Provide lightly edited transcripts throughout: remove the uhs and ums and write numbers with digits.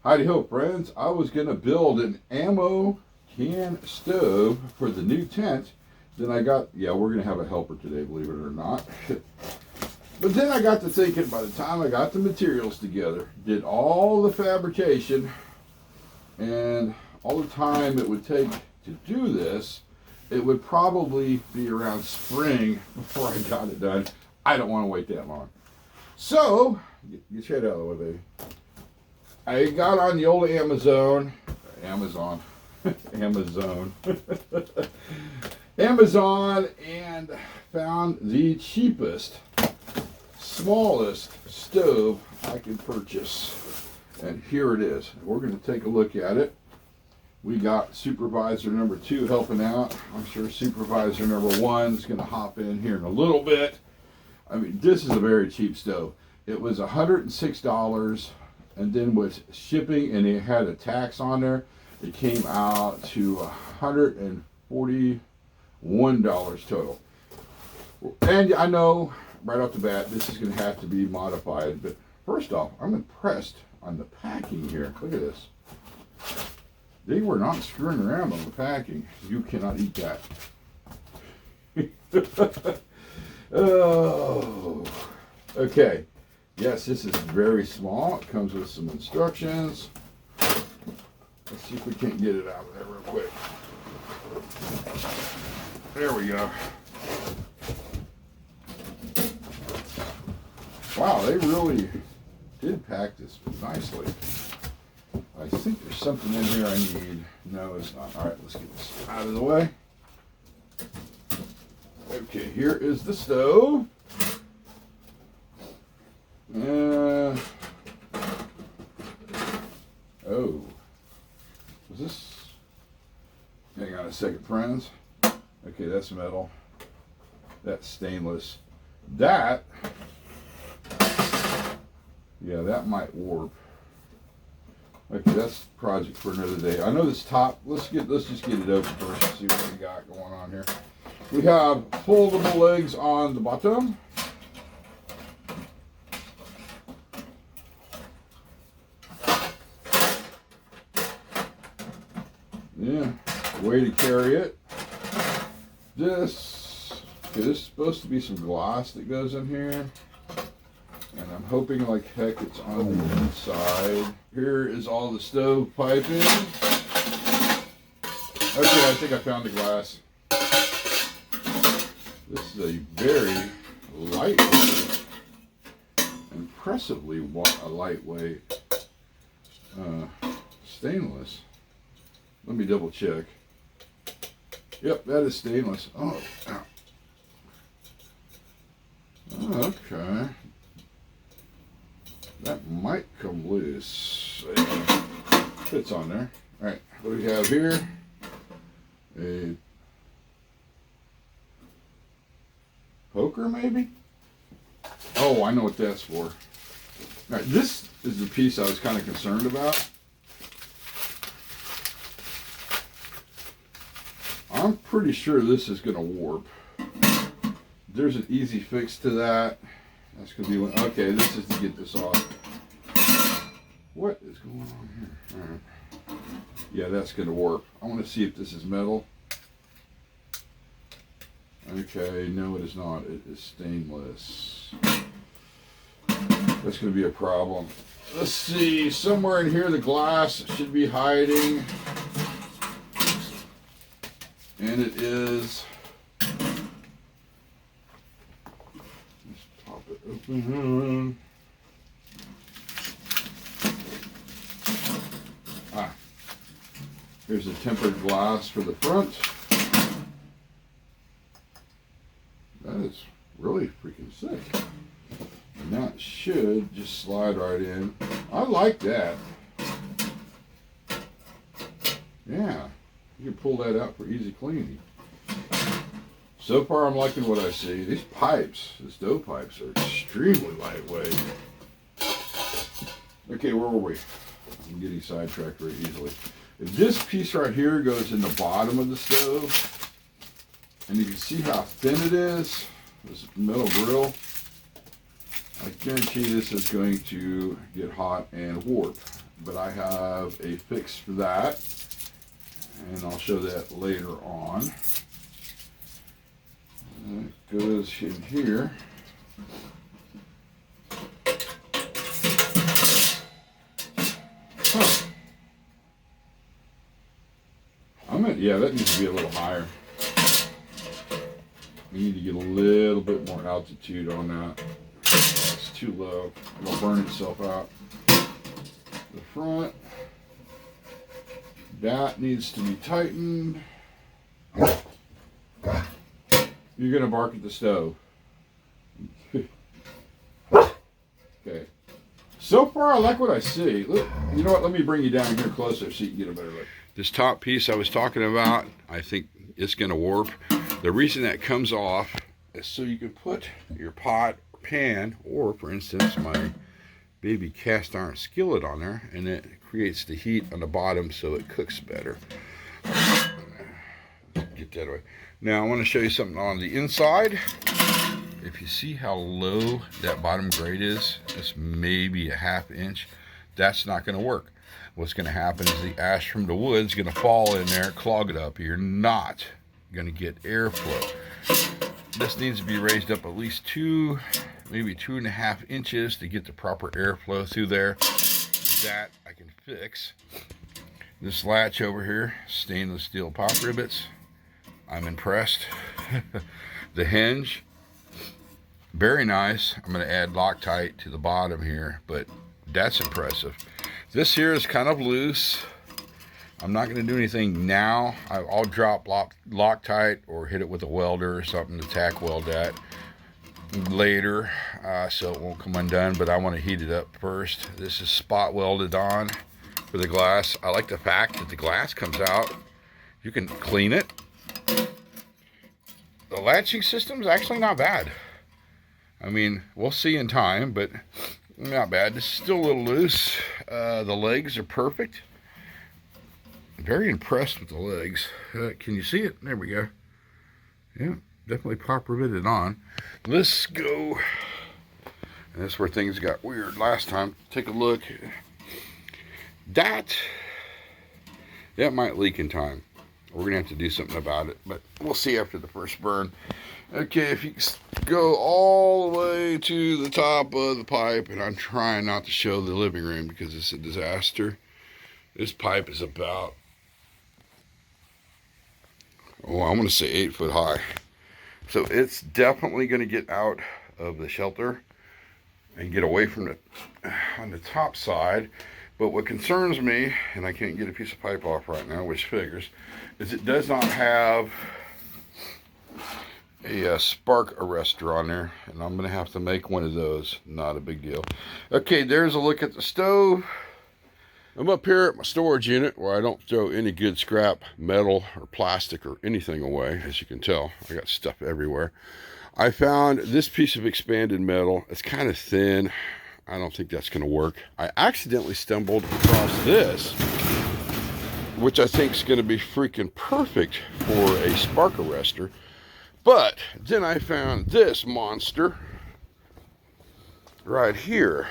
Howdy ho, friends. I was going to build an ammo can stove for the new tent. Then I got, yeah, we're going to have a helper today, believe it or not. But then I got to thinking, by the time I got the materials together, did all the fabrication, and all the time it would take to do this, it would probably be around spring before I got it done. I don't want to wait that long. So, get your head out of the way, baby. I got on the old Amazon, Amazon, and found the cheapest, smallest stove I could purchase. And here it is. We're going to take a look at it. We got supervisor number 2 helping out. I'm sure supervisor number 1 is going to hop in here in a little bit. I mean, this is a very cheap stove. It was $106, and then with shipping, and it had a tax on there, it came out to $141 total. And I know right off the bat this is going to have to be modified, but first off, I'm impressed on the packing here. Look at this. They were not screwing around on the packing. You cannot eat that. Oh, okay. Yes, this is very small. It comes with some instructions. Let's see if we can't get it out of there real quick. There we go. Wow, they really did pack this nicely. I think there's something in here I need. No, it's not. All right, let's get this out of the way. Okay, here is the stove. Oh, was this? Hang on a second, friends. Okay, that's metal. That's stainless. That, yeah, that might warp. Okay, that's a project for another day. I know this top. Let's just get it open first and see what we got going on here. We have foldable legs on the bottom. Yeah, way to carry it. This is supposed to be some glass that goes in here. And I'm hoping like heck it's on the inside. Here is all the stove piping. Okay, I think I found the glass. This is a very lightweight, impressively lightweight stainless. Let me double check. Yep, that is stainless. Oh, okay. That might come loose. Fits on there. All right, what do we have here? A poker, maybe? Oh, I know what that's for. All right, this is the piece I was kind of concerned about. I'm pretty sure this is going to warp. There's an easy fix to that. That's going to be one. Okay, this is to get this off. What is going on here? All right. Yeah, that's going to warp. I want to see if this is metal. Okay, no, it is not. It is stainless. That's going to be a problem. Let's see. Somewhere in here, the glass should be hiding. And it is. Let's pop it open. Here's a tempered glass for the front. That is really freaking sick. And that should just slide right in. I like that. Yeah. You can pull that out for easy cleaning. So far, I'm liking what I see. These pipes, the stove pipes, are extremely lightweight. Okay, where were we? I'm getting sidetracked very easily. If this piece right here goes in the bottom of the stove, and you can see how thin it is, this metal grill, I guarantee this is going to get hot and warp. but I have a fix for that, and I'll show that later on. And it goes in here. Huh. Yeah, that needs to be a little higher. We need to get a little bit more altitude on that. It's too low. It'll burn itself out. The front, that needs to be tightened. You're gonna bark at the stove. Okay. So far, I like what I see. Look, you know what? Let me bring you down here closer so you can get a better look. This top piece I was talking about, I think it's gonna warp. The reason that comes off is so you can put your pot or pan, or for instance, my baby cast iron skillet on there, and it creates the heat on the bottom so it cooks better. Get that away. Now I want to show you something on the inside. If you see how low that bottom grate is, it's maybe a ½ inch. That's not going to work. What's going to happen is the ash from the wood is going to fall in there, clog it up. You're not going to get airflow. This needs to be raised up at least maybe 2.5 inches to get the proper airflow through there. That I can fix. This latch over here, stainless steel pop rivets. I'm impressed. The hinge, very nice. I'm going to add Loctite to the bottom here, but that's impressive. This here is kind of loose. I'm not going to do anything now. I'll drop Loctite or hit it with a welder or something to tack weld that later, so it won't come undone, but I want to heat it up first. This is spot welded on for the glass. I like the fact that the glass comes out. You can clean it. The latching system is actually not bad. I mean, we'll see in time, but not bad. It's still a little loose. The legs are perfect. Very impressed with the legs. Can you see it? There we go. Yeah, definitely pop riveted on. Let's go. And that's where things got weird last time. Take a look. That might leak in time. We're gonna have to do something about it, but we'll see after the first burn. Okay, if you go all the way to the top of the pipe, and I'm trying not to show the living room because it's a disaster. This pipe is about, I want to say 8 foot high. So it's definitely going to get out of the shelter and get away from on the top side. But what concerns me, and I can't get a piece of pipe off right now, which figures, is it does not have a spark arrestor on there, and I'm going to have to make one of those. Not a big deal. Okay, there's a look at the stove. I'm up here at my storage unit where I don't throw any good scrap metal or plastic or anything away. As you can tell, I got stuff everywhere. I found this piece of expanded metal. It's kind of thin. I don't think that's going to work. I accidentally stumbled across this, which I think is going to be freaking perfect for a spark arrestor. But then I found this monster right here.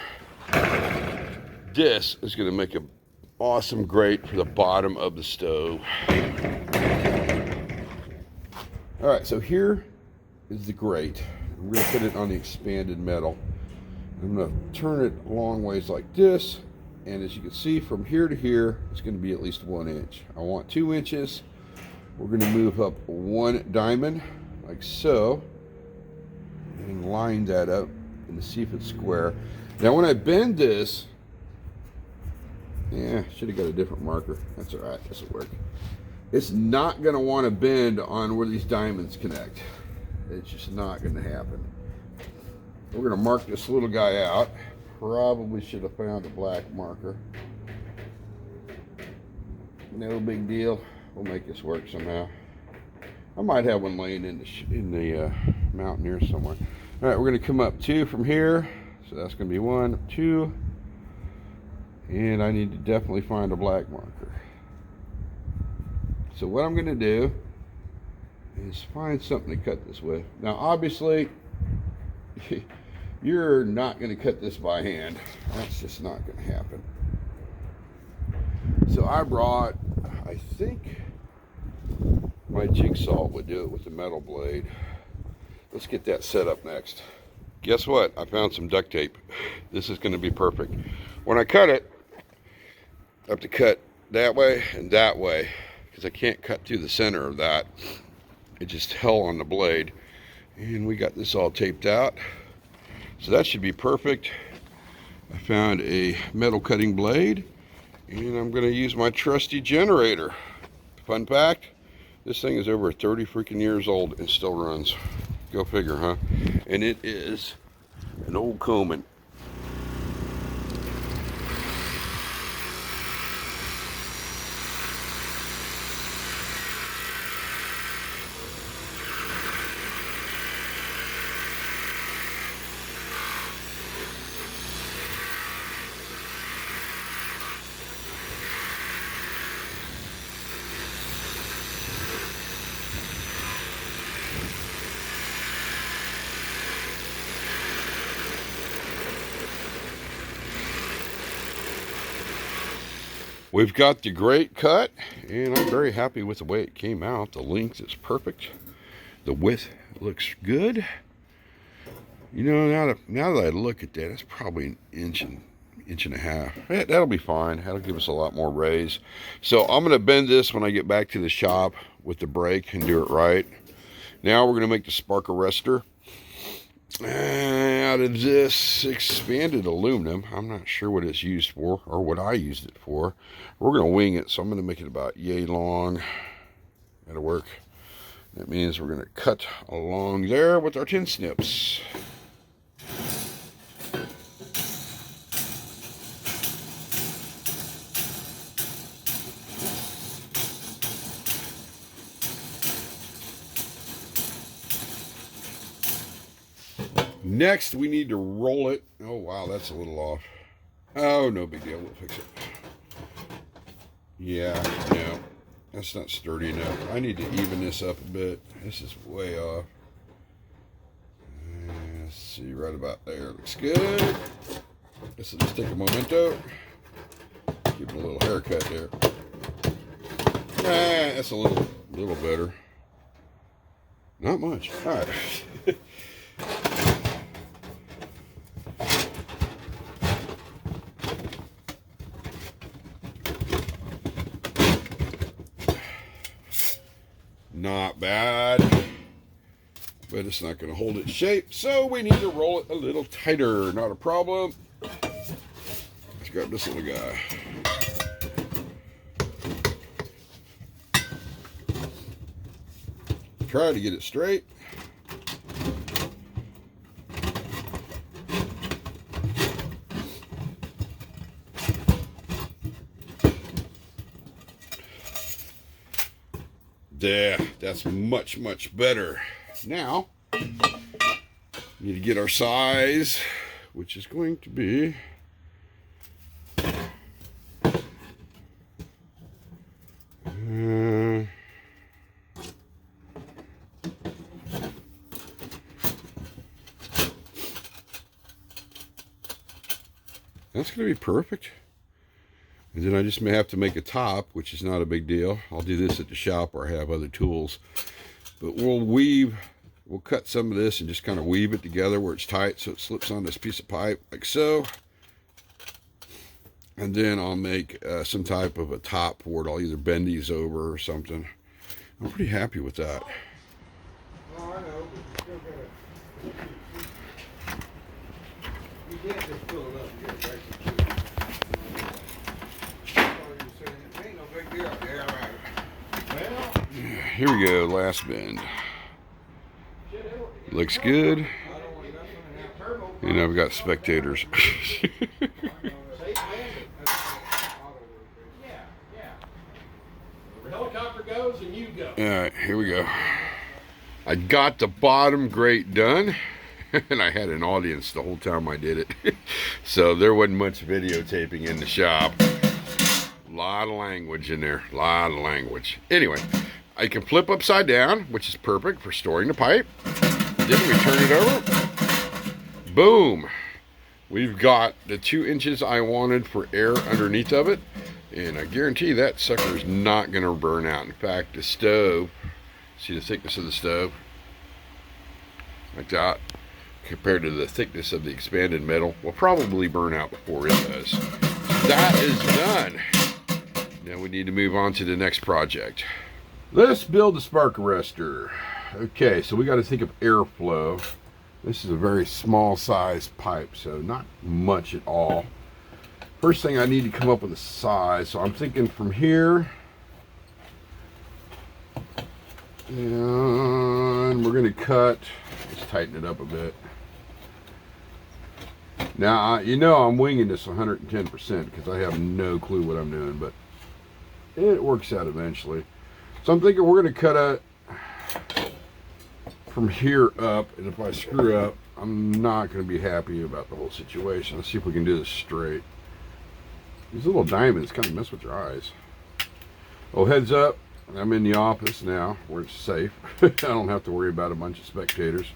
This is going to make an awesome grate for the bottom of the stove. All right, so here is the grate. We're going to put it on the expanded metal. I'm going to turn it a long ways like this, and as you can see from here to here, it's going to be at least 1 inch. I want 2 inches. We're going to move up 1 diamond like so and line that up and see if it's square. Now when I bend this, should have got a different marker. That's all right, this will work. It's not going to want to bend on where these diamonds connect. It's just not going to happen. We're going to mark this little guy out. Probably should have found a black marker. No big deal. We'll make this work somehow. I might have one laying in the mountain here somewhere. All right, we're going to come up 2 from here. So that's going to be 1, 2. And I need to definitely find a black marker. So what I'm going to do is find something to cut this with. Now, obviously, you're not going to cut this by hand. That's just not going to happen. So I brought, I think my jigsaw would do it with the metal blade. Let's get that set up next. Guess what? I found some duct tape. This is going to be perfect. When I cut it, I have to cut that way and that way because I can't cut through the center of that. It just held on the blade. And we got this all taped out. So that should be perfect. I found a metal cutting blade and I'm going to use my trusty generator. Fun fact, this thing is over 30 freaking years old and still runs. Go figure, huh? And it is an old Coleman. We've got the great cut, and I'm very happy with the way it came out. The length is perfect. The width looks good. You know, now that I look at that, it's probably an inch and a half. That'll be fine. That'll give us a lot more raise. So I'm going to bend this when I get back to the shop with the brake and do it right. Now we're going to make the spark arrestor out of this expanded aluminum. I'm not sure what it's used for or what I used it for. We're going to wing it, so I'm going to make it about yay long. That'll work. That means we're going to cut along there with our tin snips. Next, we need to roll it. Oh, wow, that's a little off. Oh, no big deal. We'll fix it. Yeah, no, that's not sturdy enough. I need to even this up a bit. This is way off. Let's see, right about there. Looks good. This will just take a memento. Give it a little haircut there. That's a little better. Not much. All right. Not bad, but it's not going to hold its shape, so we need to roll it a little tighter. Not a problem. Let's grab this little guy. Try to get it straight. Yeah, that's much, much better. Now, we need to get our size, which is going to be that's going to be perfect. And then I just may have to make a top, which is not a big deal. I'll do this at the shop or I have other tools. But we'll cut some of this and just kind of weave it together where it's tight so it slips on this piece of pipe like so. And then I'll make some type of a top for it. I'll either bend these over or something. I'm pretty happy with that. Oh, I know, but you still gotta... You can't just fill it up and get it back to you. Ain't no big deal. Yeah, right. Well, Here we go, last bend. Looks good. And I've got spectators. The helicopter goes and you go. Alright, here we go. I got the bottom grate done. And I had an audience the whole time I did it. So there wasn't much videotaping in the shop. A lot of language in there. A lot of language. Anyway, I can flip upside down, which is perfect for storing the pipe. Then we turn it over. Boom. We've got the 2 inches I wanted for air underneath of it. And I guarantee that sucker is not going to burn out. In fact, the stove, see the thickness of the stove? Like that, compared to the thickness of the expanded metal, will probably burn out before it does. So that is done. Now we need to move on to the next project. Let's build a spark arrestor. Okay, so we got to think of airflow. This is a very small size pipe, so not much at all. First thing I need to come up with a size, so I'm thinking from here, and we're going to cut, let's tighten it up a bit. Now, you know I'm winging this 110% because I have no clue what I'm doing, but it works out eventually. So I'm thinking we're going to cut it from here up, and if I screw up, I'm not going to be happy about the whole situation. Let's see if we can do this straight. These little diamonds kind of mess with your eyes. Oh, heads up, I'm in the office now where it's safe. I don't have to worry about a bunch of spectators.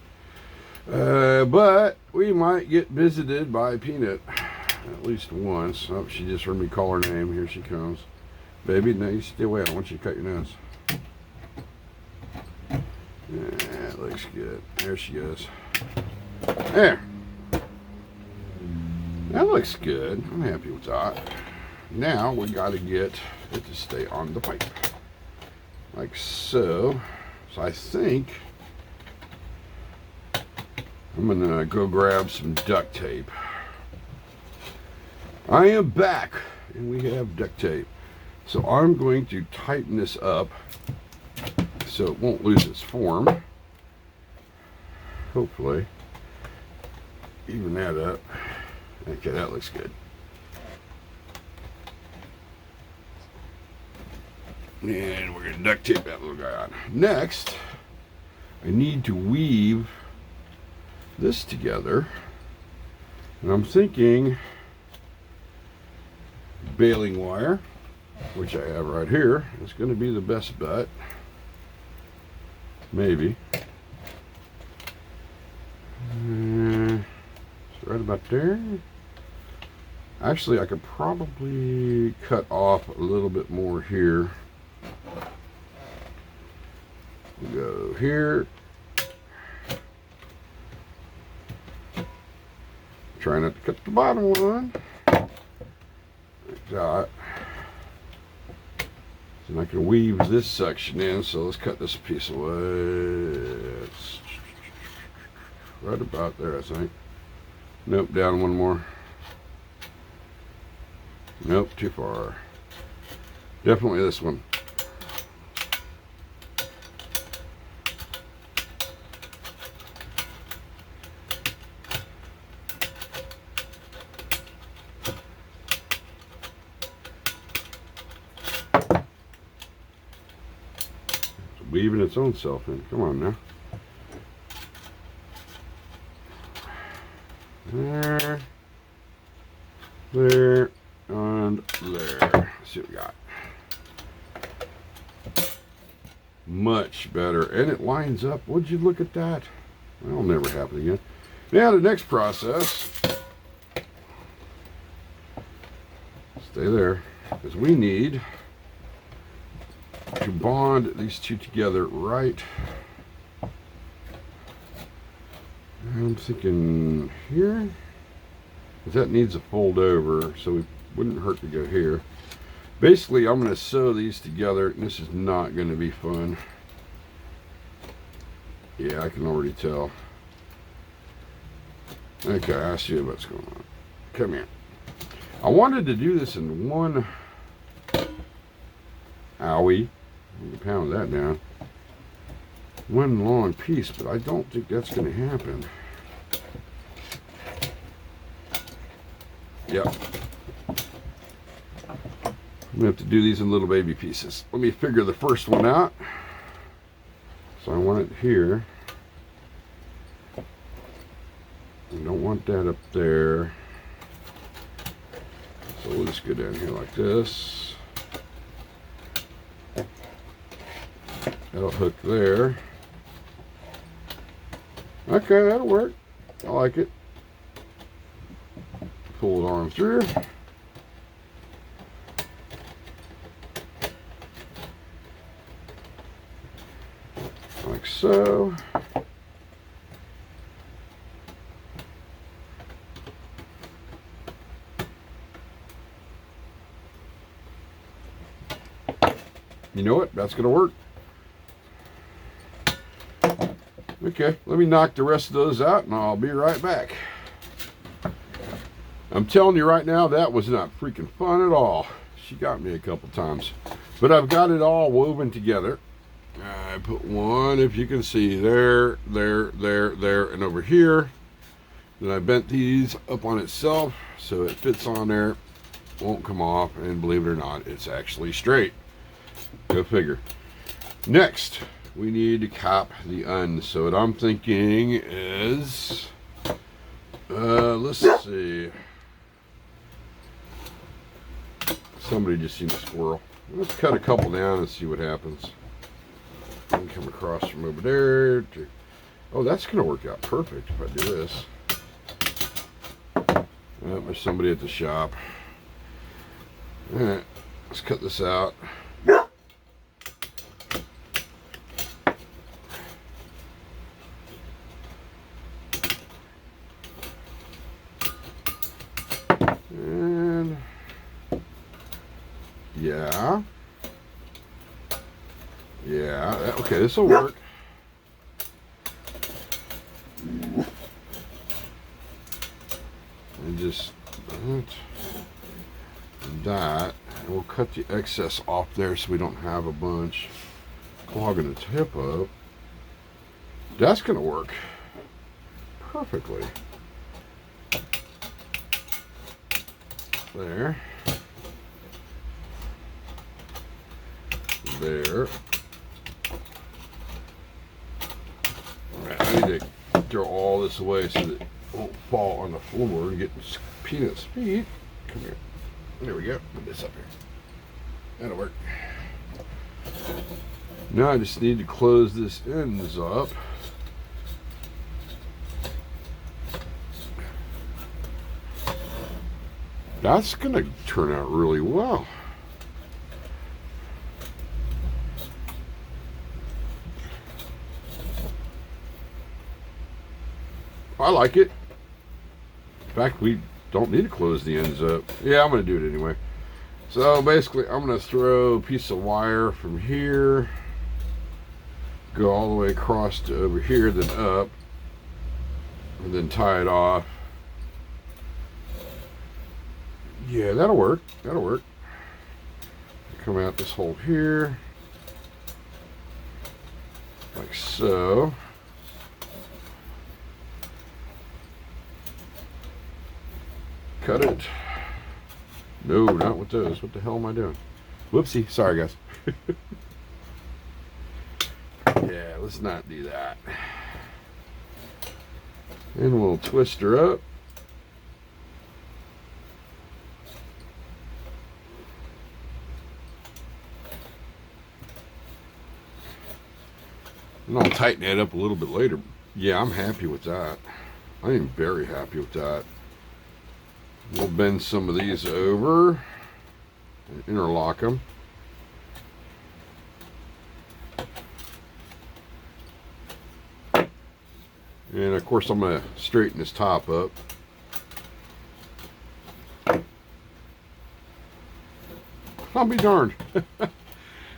But we might get visited by Peanut at least once. Oh, she just heard me call her name. Here she comes. Baby, no, you stay away. I don't want you to cut your nose. Yeah, it looks good. There she goes. There. That looks good. I'm happy with that. Now we got to get it to stay on the pipe. Like so. So I think I'm going to go grab some duct tape. I am back and we have duct tape. So I'm going to tighten this up so it won't lose its form. Hopefully. Even that up. Okay, that looks good. And we're going to duct tape that little guy on. Next, I need to weave this together. And I'm thinking baling wire, which I have right here, is going to be the best bet. Maybe. It's right about there. Actually, I could probably cut off a little bit more here. We'll go here. Try not to cut the bottom one. Like that. And I can weave this section in, so let's cut this piece away. It's right about there, I think. Nope, down one more. Nope, too far. Definitely this one. It's weaving its own self in. Come on now. There. There. And there. Let's see what we got. Much better. And it lines up. Would you look at that? That'll never happen again. Now the next process. Stay there. Because we need to bond these two together right. I'm thinking here. That needs a fold over, so it wouldn't hurt to go here. Basically, I'm going to sew these together, and this is not going to be fun. Yeah, I can already tell. Okay, I see what's going on. Come here. I wanted to do this in one. Owie. I'm going to pound that down. One long piece, but I don't think that's going to happen. Yep. I'm going to have to do these in little baby pieces. Let me figure the first one out. So I want it here. I don't want that up there. So we'll just go down here like this. That'll hook there. Okay, that'll work. I like it. Pull it on through. like so. You know what? That's going to work. Okay, let me knock the rest of those out and I'll be right back. I'm telling you right now, that was not freaking fun at all. She got me a couple times. But I've got it all woven together. I put one, if you can see, there, and over here. Then I bent these up on itself so it fits on there, won't come off, and believe it or not, it's actually straight. Go figure. Next, we need to cap the uns. So what I'm thinking is, let's see. Somebody just seen a squirrel. Let's cut a couple down and see what happens. And come across from over there to, oh, that's going to work out perfect if I do this. Oh, there's somebody at the shop. All right, let's cut this out. And yeah. Yeah, okay, this will work. And just that, and we'll cut the excess off there so we don't have a bunch clogging the tip up. That's gonna work perfectly. There. There. Alright, I need to throw all this away so that it won't fall on the floor and get Peanut's feet. Come here. There we go. Put this up here. That'll work. Now I just need to close this ends up. That's gonna turn out really well. I like it. In fact, we don't need to close the ends up. Yeah, I'm going to do it anyway. So basically, I'm going to throw a piece of wire from here, go all the way across to over here, then up, and then tie it off. Yeah, that'll work. That'll work. Come out this hole here, like so. Cut it. No, not with those. What the hell am I doing? Whoopsie. Sorry, guys. Yeah, let's not do that. And we'll twist her up. And I'll tighten it up a little bit later. Yeah, I'm happy with that. I am very happy with that. We'll bend some of these over and interlock them. And of course I'm going to straighten this top up. I'll be darned.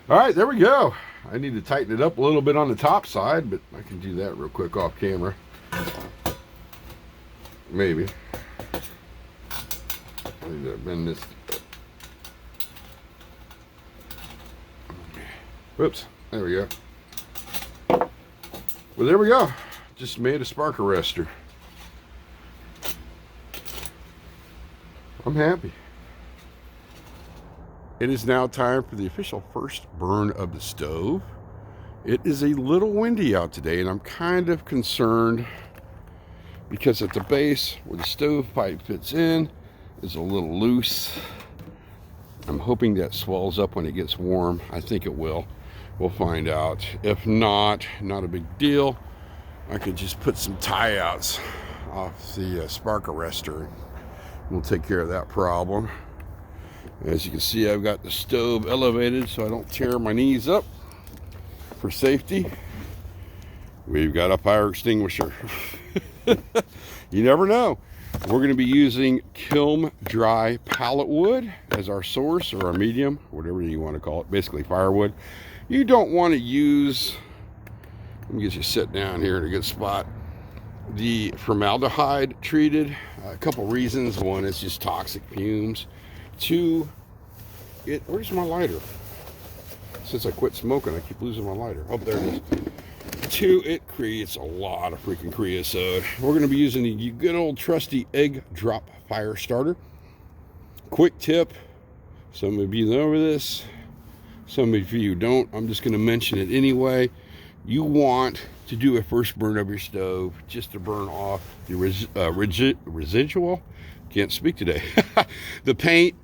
Alright, there we go. I need to tighten it up a little bit on the top side, but I can do that real quick off camera. Maybe. I need to bend this. Whoops. There we go. Well, there we go. Just made a spark arrestor. I'm happy. It is now time for the official first burn of the stove. It is a little windy out today, and I'm kind of concerned because at the base where the stovepipe fits in is a little loose. I'm hoping that swells up when it gets warm. I think it will. We'll find out. If not, not a big deal. I could just put some tie outs off the spark arrestor. We'll take care of that problem. As you can see, I've got the stove elevated so I don't tear my knees up for safety. we've got a fire extinguisher. You never know. We're going to be using kiln dry pallet wood as our source, or our medium, whatever you want to call it, basically firewood. You don't want to use, let me get you sit down here in a good spot, the formaldehyde treated. A couple reasons. One, it's just toxic fumes. Two, where's my lighter? Since I quit smoking, I keep losing my lighter. Oh, there it is. Two, it creates a lot of freaking creosote. We're going to be using the good old trusty egg drop fire starter. Quick tip, some of you know this, some of you don't. I'm just going to mention it anyway. You want to do a first burn of your stove just to burn off the residual, can't speak today, the paint.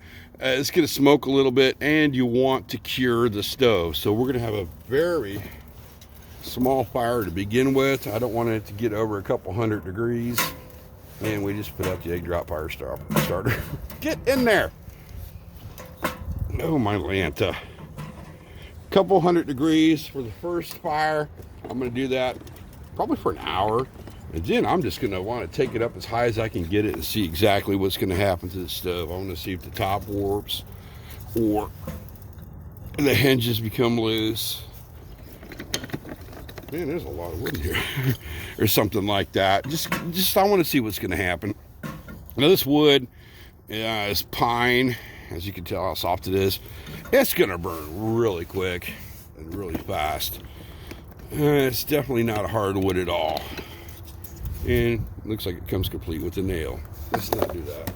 It's going to smoke a little bit, and you want to cure the stove. So we're going to have a very small fire to begin with. I don't want it to get over a couple 100 degrees. And we just put out the egg drop fire starter. Get in there. Oh, my Lanta. Couple 100 degrees for the first fire. I'm going to do that probably for an hour. And then I'm just going to want to take it up as high as I can get it and see exactly what's going to happen to the stove. I want to see if the top warps or the hinges become loose. Man, there's a lot of wood here. Or something like that. Just I want to see what's going to happen. Now this wood is pine. As you can tell how soft it is. It's going to burn really quick and really fast. It's definitely not a hardwood at all. And it looks like it comes complete with a nail. Let's not do that.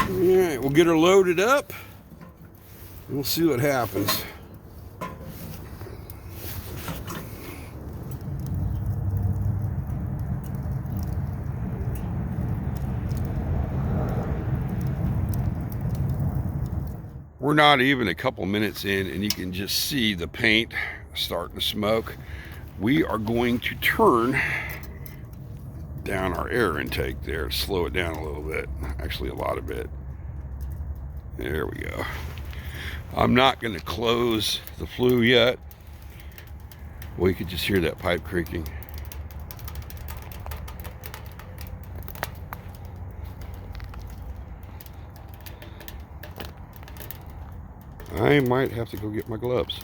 Alright, we'll get her loaded up. And we'll see what happens. We're not even a couple minutes in, and you can just see the paint starting to smoke. We are going to turn down our air intake there, slow it down a little bit, actually a lot of it. There we go. I'm not going to close the flue yet. Well, you could just hear that pipe creaking. I might have to go get my gloves.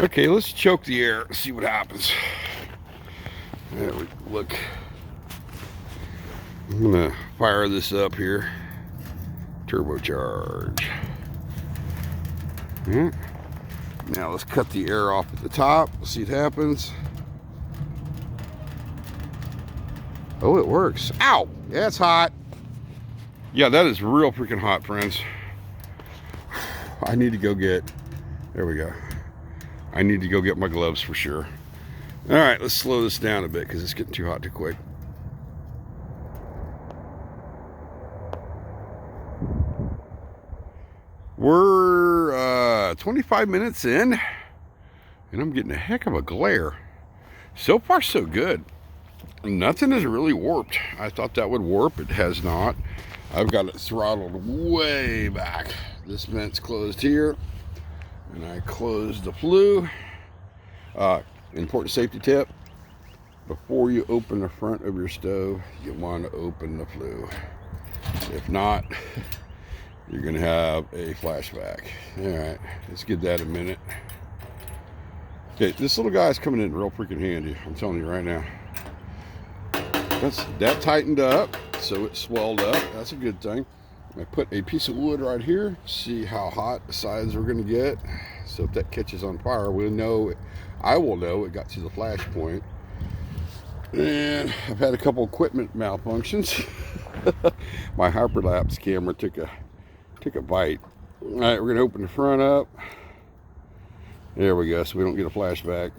Okay, let's choke the air and see what happens. There we look. I'm gonna fire this up here. Turbocharge. Now let's cut the air off at the top. Let's see what happens. Oh, it works. Ow! Yeah, it's hot. Yeah, that is real freaking hot, friends. I need to go get, there we go. I need to go get my gloves for sure. All right, let's slow this down a bit because it's getting too hot too quick. We're 25 minutes in, and I'm getting a heck of a glare. So far, so good. Nothing is really warped. I thought that would warp. It has not. I've got it throttled way back. This vent's closed here, and I closed the flue. Important safety tip: before you open the front of your stove, you want to open the flue. If not, you're gonna have a flashback. All right, let's give that a minute. Okay, this little guy's coming in real freaking handy. I'm telling you right now. That tightened up, so it swelled up. That's a good thing. I put a piece of wood right here. See how hot the sides are going to get. So if that catches on fire, we'll know. I will know it got to the flash point. And I've had a couple equipment malfunctions. My hyperlapse camera took a bite. All right, we're going to open the front up. There we go, so we don't get a flashback.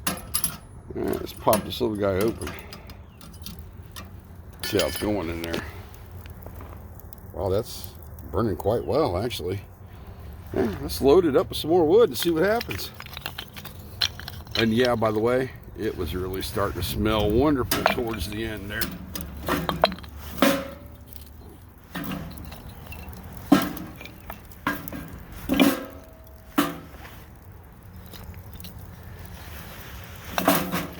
All right, let's pop this little guy open. See how it's going in there. Wow, that's burning quite well, actually. Yeah, let's load it up with some more wood and see what happens. And yeah, by the way, it was really starting to smell wonderful towards the end there.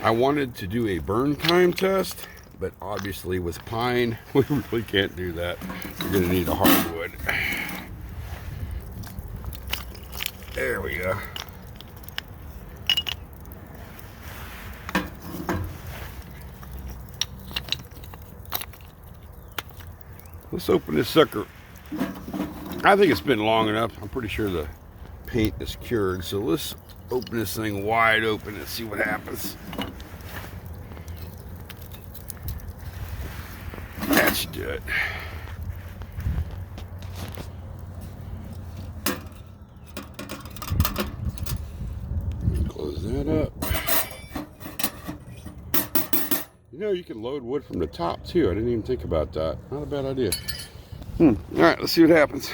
I wanted to do a burn time test, but obviously with pine, we really can't do that. You're gonna need a hardwood. There we go. Let's open this sucker. I think it's been long enough. I'm pretty sure the paint is cured. So let's open this thing wide open and see what happens. That should do it. Close that up. You know, you can load wood from the top too. I didn't even think about that. Not a bad idea. All right, let's see what happens.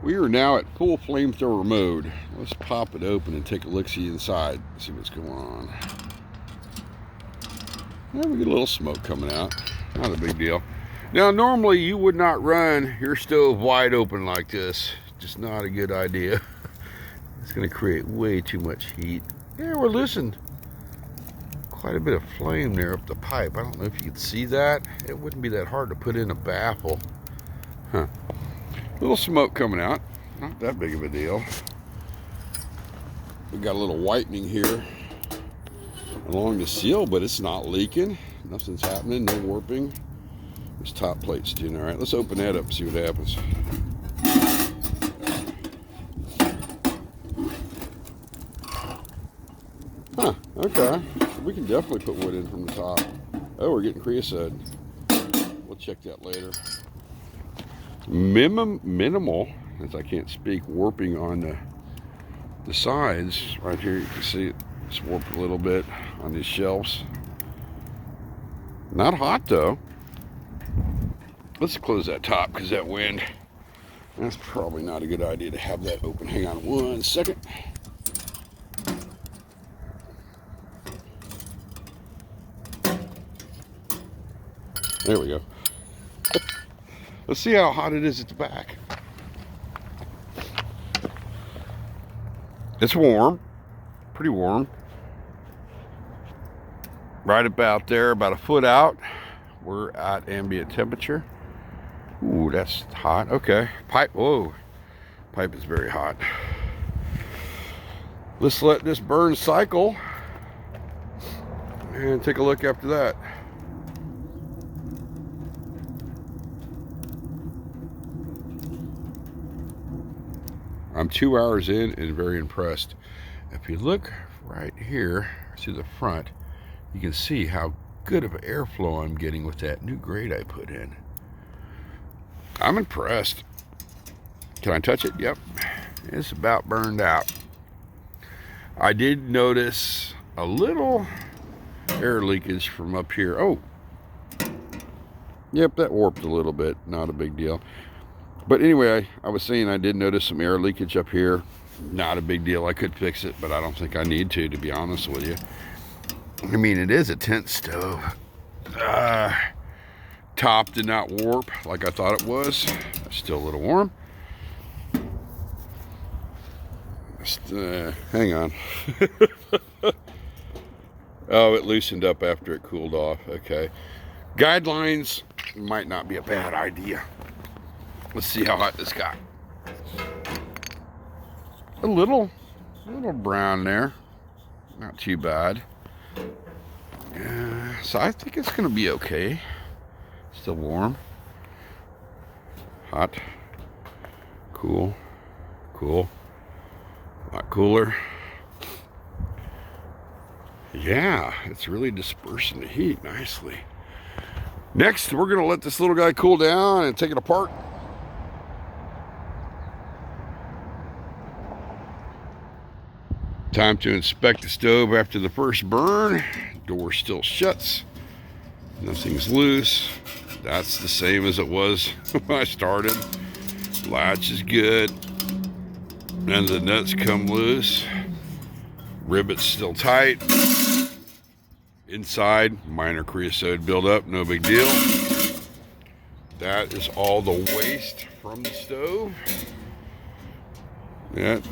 We are now at full flamethrower mode. Let's pop it open and take a look-see inside. See what's going on. Yeah, we get a little smoke coming out. Not a big deal. Now, normally you would not run your stove wide open like this. Just not a good idea. It's going to create way too much heat. Yeah, we're losing quite a bit of flame there up the pipe. I don't know if you can see that. It wouldn't be that hard to put in a baffle. Huh. Little smoke coming out, not that big of a deal. We got a little whitening here along the seal, but it's not leaking. Nothing's happening, no warping. This top plate's doing all right. Let's open that up and see what happens. Huh, okay. We can definitely put wood in from the top. Oh, we're getting creosote. We'll check that later. Minimal, as I can't speak, warping on the sides. Right here you can see it's warped a little bit on these shelves. Not hot though. Let's close that top because that wind, that's probably not a good idea to have that open. Hang on one second. There we go. Let's see how hot it is at the back. It's warm, pretty warm. Right about there, about a foot out, we're at ambient temperature. Ooh, that's hot. Okay, pipe, whoa, pipe is very hot. Let's let this burn cycle and take a look after that. I'm 2 hours in and very impressed. If you look right here to the front, you can see how good of airflow I'm getting with that new grate I put in. I'm impressed. Can I touch it? Yep. It's about burned out. I did notice a little air leakage from up here. Oh, yep, that warped a little bit. Not a big deal. But anyway, I was saying I did notice some air leakage up here. Not a big deal. I could fix it, but I don't think I need to be honest with you. I mean, it is a tent stove. Top did not warp like I thought it was. Still a little warm. Just, hang on. Oh, it loosened up after it cooled off. Okay. Guidelines might not be a bad idea. Let's see how hot this got. A little brown there. Not too bad. So I think it's going to be okay. Still warm. Hot. Cool. Cool. A lot cooler. Yeah, it's really dispersing the heat nicely. Next, we're going to let this little guy cool down and take it apart. Time to inspect the stove after the first burn. Door still shuts. Nothing's loose. That's the same as it was when I started. Latch is good. And the nuts come loose. Rivets still tight. Inside, minor creosote buildup, no big deal. That is all the waste from the stove. That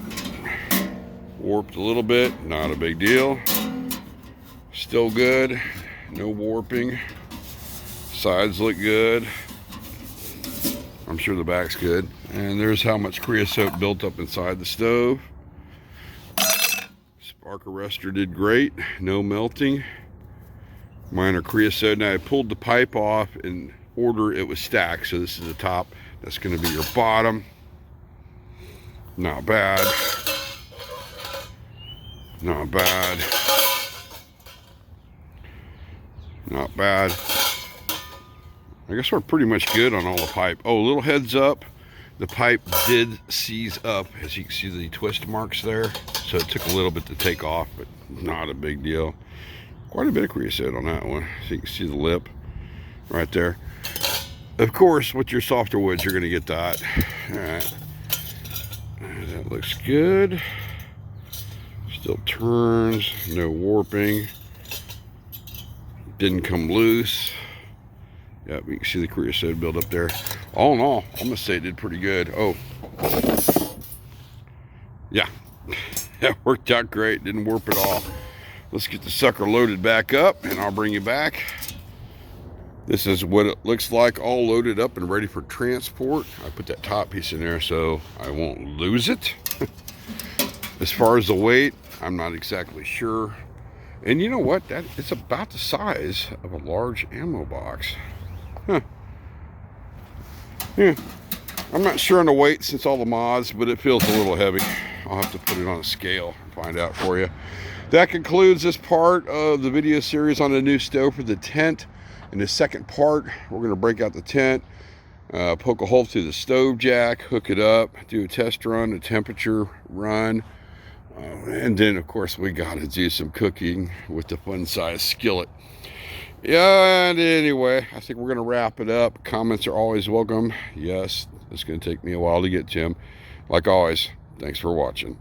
warped a little bit, not a big deal. Still good, no warping. Sides look good. I'm sure the back's good. And there's how much creosote built up inside the stove. Spark arrestor did great, no melting. Minor creosote. Now I pulled the pipe off in order it was stacked, so this is the top. That's going to be your bottom. Not bad. Not bad. Not bad. I guess we're pretty much good on all the pipe. Oh, a little heads up. The pipe did seize up, as you can see the twist marks there. So it took a little bit to take off, but not a big deal. Quite a bit of creosote on that one. So you can see the lip right there. Of course, with your softer woods, you're going to get that. All right. That looks good. Still turns, no warping. Didn't come loose. Yep, you can see the creosote build up there. All in all, I'm going to say it did pretty good. Oh. Yeah. That worked out great. Didn't warp at all. Let's get the sucker loaded back up and I'll bring you back. This is what it looks like, all loaded up and ready for transport. I put that top piece in there so I won't lose it. As far as the weight, I'm not exactly sure. And you know what? It's about the size of a large ammo box. Huh. Yeah. I'm not sure on the weight since all the mods, but it feels a little heavy. I'll have to put it on a scale and find out for you. That concludes this part of the video series on the new stove for the tent. In the second part, we're going to break out the tent, poke a hole through the stove jack, hook it up, do a test run, a temperature run, and then of course we got to do some cooking with the fun size skillet. Yeah, and anyway, I think we're going to wrap it up. Comments are always welcome. Yes, it's going to take me a while to get to them. Like always, thanks for watching.